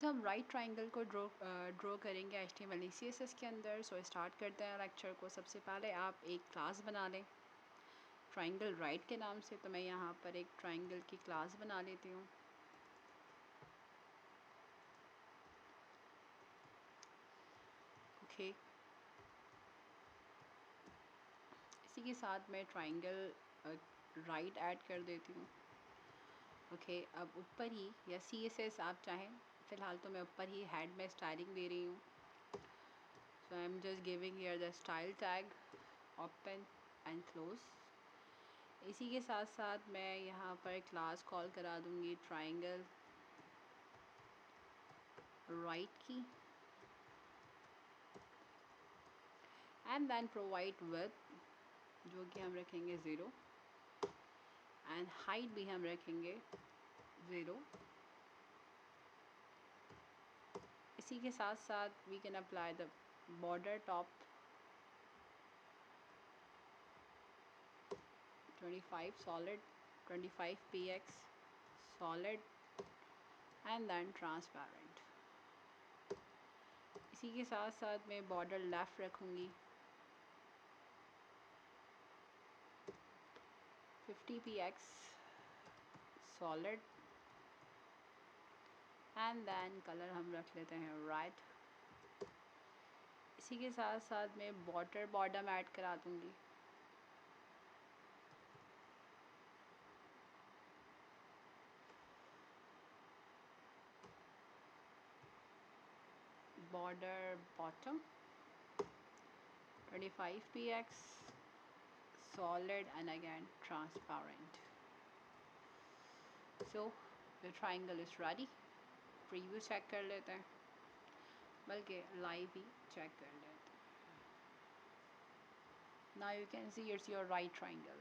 हम right triangle को draw करेंगे HTML and CSS के अंदर। सो स्टार्ट करते हैं लेक्चर को। सबसे पहले आप एक क्लास बना लें ट्राइंगल राइट के नाम से। तो मैं यहाँ पर एक ट्राइंगल की क्लास बना लेती हूँ। ओके, इसी के साथ मैं ट्राइंगल राइट ऐड कर देती हूँ। ओके, अब ऊपर ही या CSS आप चाहें, फ़िलहाल तो मैं ऊपर ही हेड में स्टाइलिंग दे रही हूँ। So I am just giving here the style tag open and close. इसी के साथ साथ मैं यहाँ पर क्लास कॉल करा दूँगी ट्राइंगल राइट की, एंड देन प्रोवाइड विड्थ जो कि हम रखेंगे 0 एंड हाइट भी हम रखेंगे 0। इसी के साथ साथ we can apply the border top 25 solid, 25 px solid and then transparent। इसी के साथ साथ मैं बॉर्डर लेफ़्ट रखूँगी 50 px solid and then colour हम रख लेते हैं रेड। इसी के साथ साथ मैं बॉर्डर बॉटम ऐड करा दूँगी। border bottom 25 px solid and again transparent। so the triangle is ready। Preview check कर लेते हैं, बल्कि लाइव ही चेक कर लेते हैं। now you can see it's your right triangle।